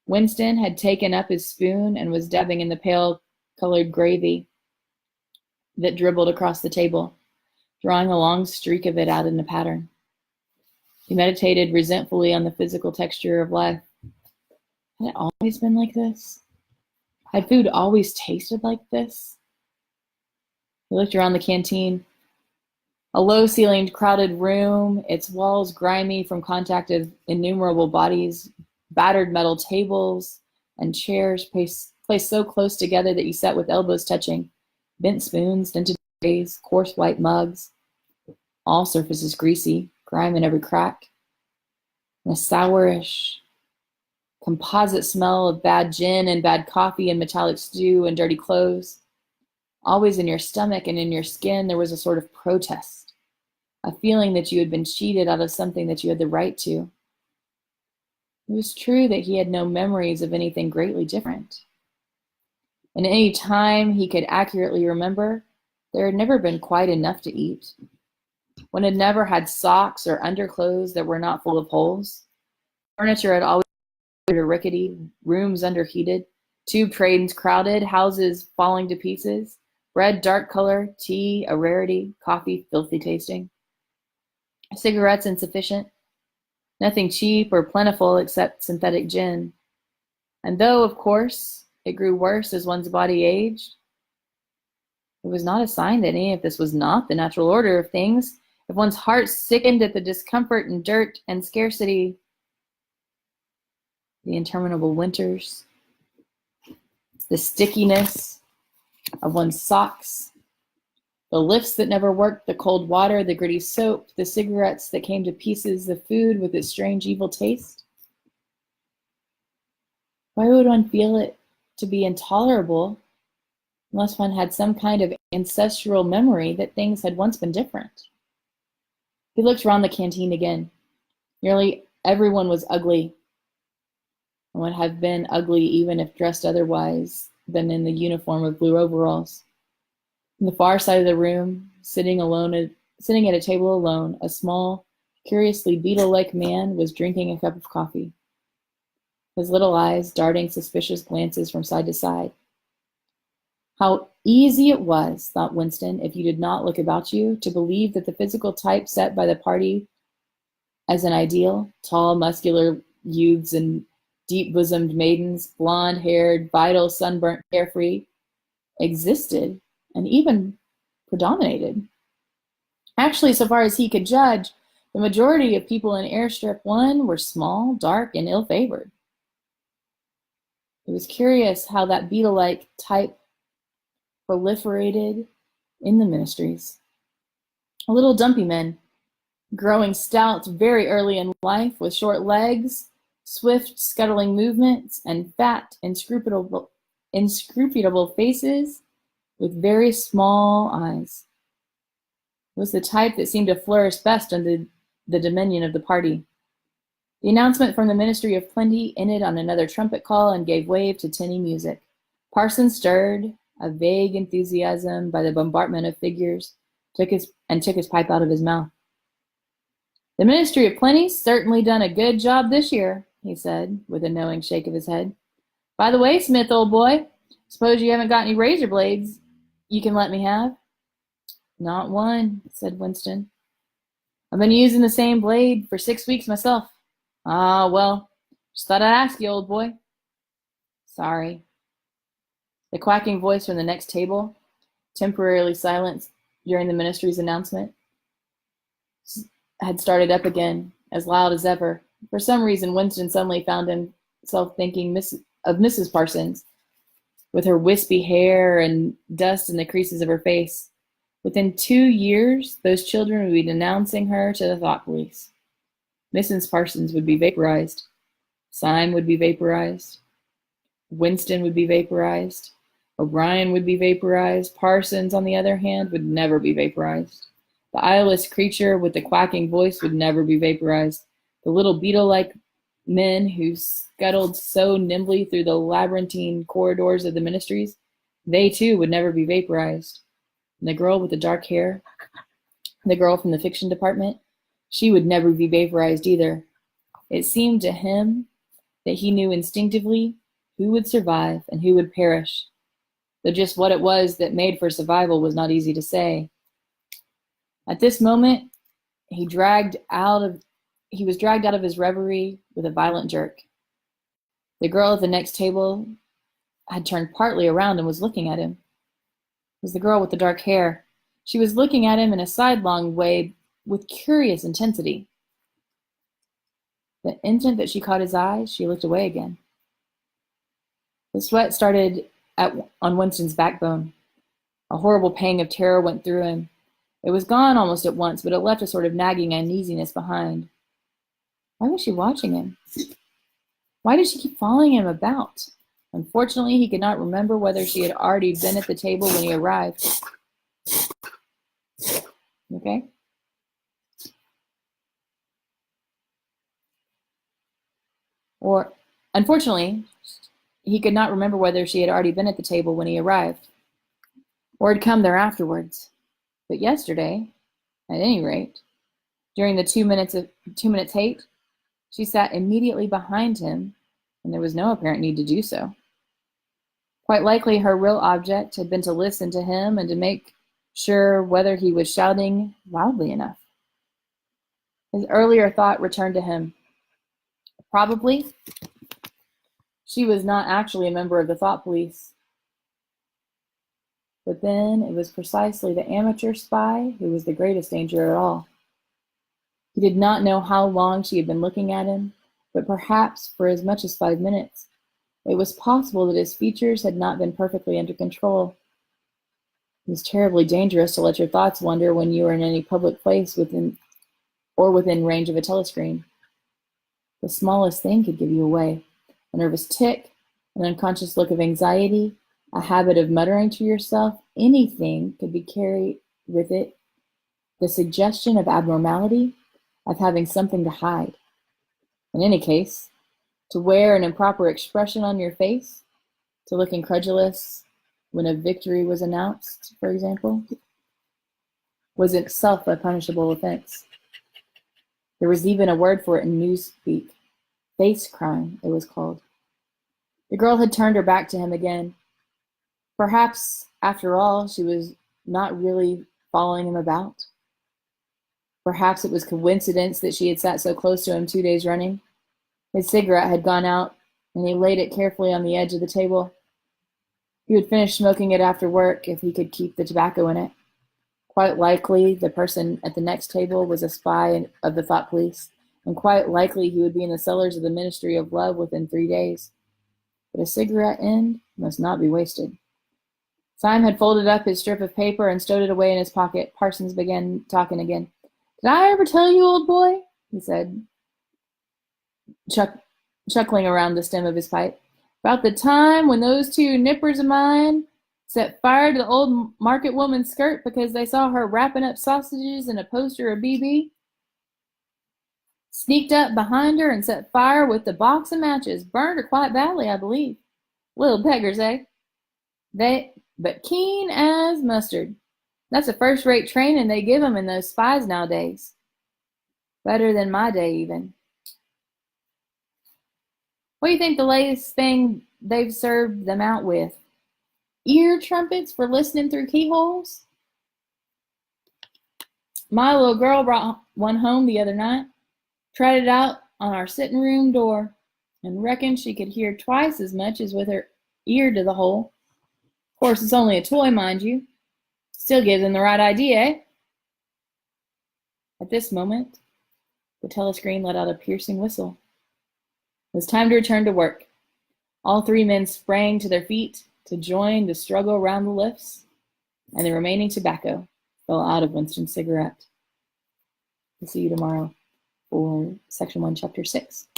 Winston had taken up his spoon and was dabbing in the pale-colored gravy that dribbled across the table, drawing a long streak of it out in a pattern. He meditated resentfully on the physical texture of life. Had it always been like this? Had food always tasted like this? He looked around the canteen. A low-ceilinged, crowded room, its walls grimy from contact of innumerable bodies, battered metal tables and chairs placed so close together that you sat with elbows touching, bent spoons, dented trays, coarse white mugs, all surfaces greasy, grime in every crack, and a sourish, composite smell of bad gin and bad coffee and metallic stew and dirty clothes. Always in your stomach and in your skin there was a sort of protest, a feeling that you had been cheated out of something that you had the right to. It was true that he had no memories of anything greatly different. And any time he could accurately remember, there had never been quite enough to eat. One had never had socks or underclothes that were not full of holes. Furniture had always been rickety, rooms underheated, tube trains crowded, houses falling to pieces, bread dark color, tea a rarity, coffee filthy tasting, cigarettes insufficient, nothing cheap or plentiful except synthetic gin. And though, of course, it grew worse as one's body aged, it was not a sign that any of this was not the natural order of things. If one's heart sickened at the discomfort and dirt and scarcity, the interminable winters, the stickiness of one's socks, the lifts that never worked, the cold water, the gritty soap, the cigarettes that came to pieces, the food with its strange evil taste. Why would one feel it to be intolerable unless one had some kind of ancestral memory that things had once been different? He looked around the canteen again. Nearly everyone was ugly, and would have been ugly even if dressed otherwise than in the uniform of blue overalls. On the far side of the room, sitting at a table alone, a small, curiously beetle-like man was drinking a cup of coffee, his little eyes darting suspicious glances from side to side. How easy it was, thought Winston, if you did not look about you, to believe that the physical type set by the party as an ideal, tall, muscular youths and deep-bosomed maidens, blonde-haired, vital, sunburnt, carefree, existed and even predominated. Actually, so far as he could judge, the majority of people in Airstrip 1 were small, dark, and ill-favored. It was curious how that beetle-like type proliferated in the ministries. A little dumpy man, growing stout very early in life, with short legs, swift scuttling movements, and fat, inscrutable faces with very small eyes. It was the type that seemed to flourish best under the dominion of the party. The announcement from the Ministry of Plenty ended on another trumpet call and gave way to tinny music. Parsons stirred, a vague enthusiasm by the bombardment of figures, took his pipe out of his mouth. "The Ministry of Plenty's certainly done a good job this year," he said, with a knowing shake of his head. "By the way, Smith, old boy, suppose you haven't got any razor blades you can let me have?" "Not one," said Winston. "I've been using the same blade for 6 weeks myself." "Ah, well, just thought I'd ask you, old boy." "Sorry." The quacking voice from the next table, temporarily silenced during the ministry's announcement, had started up again, as loud as ever. For some reason, Winston suddenly found himself thinking of Mrs. Parsons, with her wispy hair and dust in the creases of her face. Within 2 years, those children would be denouncing her to the thought police. Mrs. Parsons would be vaporized. Syme would be vaporized. Winston would be vaporized. O'Brien would be vaporized. Parsons, on the other hand, would never be vaporized. The eyeless creature with the quacking voice would never be vaporized. The little beetle-like men who scuttled so nimbly through the labyrinthine corridors of the ministries, they too would never be vaporized. And the girl with the dark hair, the girl from the fiction department, she would never be vaporized either. It seemed to him that he knew instinctively who would survive and who would perish, though just what it was that made for survival was not easy to say. At this moment, he was dragged out of his reverie with a violent jerk. The girl at the next table had turned partly around and was looking at him. It was the girl with the dark hair. She was looking at him in a sidelong way with curious intensity. The instant that she caught his eye, she looked away again. The sweat started on Winston's backbone. A horrible pang of terror went through him. It was gone almost at once, but it left a sort of nagging uneasiness behind. Why was she watching him? Why did she keep following him about? Unfortunately, he could not remember whether she had already been at the table when he arrived. Okay? Unfortunately, he could not remember whether she had already been at the table when he arrived, or had come there afterwards. But yesterday, at any rate, during the 2 minutes hate, she sat immediately behind him, and there was no apparent need to do so. Quite likely her real object had been to listen to him and to make sure whether he was shouting loudly enough. His earlier thought returned to him. Probably she was not actually a member of the thought police. But then it was precisely the amateur spy who was the greatest danger at all. He did not know how long she had been looking at him, but perhaps for as much as 5 minutes. It was possible that his features had not been perfectly under control. It was terribly dangerous to let your thoughts wander when you were in any public place within range of a telescreen. The smallest thing could give you away. A nervous tic, an unconscious look of anxiety, a habit of muttering to yourself, anything could be carried with it the suggestion of abnormality, of having something to hide. In any case, to wear an improper expression on your face, to look incredulous when a victory was announced, for example, was itself a punishable offense. There was even a word for it in newspeak. Face crime, it was called. The girl had turned her back to him again. Perhaps, after all, she was not really following him about. Perhaps it was coincidence that she had sat so close to him 2 days running. His cigarette had gone out, and he laid it carefully on the edge of the table. He would finish smoking it after work if he could keep the tobacco in it. Quite likely the person at the next table was a spy of the thought police, and quite likely he would be in the cellars of the Ministry of Love within 3 days. But a cigarette end must not be wasted. Syme had folded up his strip of paper and stowed it away in his pocket. Parsons began talking again. Did I ever tell you, old boy, he said, chuckling around the stem of his pipe, about the time when those two nippers of mine set fire to the old market woman's skirt because they saw her wrapping up sausages in a poster of BB? Sneaked up behind her and set fire with the box of matches. Burned her quite badly, I believe. Little beggars, eh? But keen as mustard. That's a first-rate training they give 'em in those spies nowadays. Better than my day, even. What do you think the latest thing they've served them out with? Ear trumpets for listening through keyholes? My little girl brought one home the other night. Tried it out on our sitting room door and reckoned she could hear twice as much as with her ear to the hole. Of course, it's only a toy, mind you. Still gives them the right idea, eh? At this moment, the telescreen let out a piercing whistle. It was time to return to work. All three men sprang to their feet to join the struggle around the lifts, and the remaining tobacco fell out of Winston's cigarette. We'll see you tomorrow for Section 1, Chapter 6.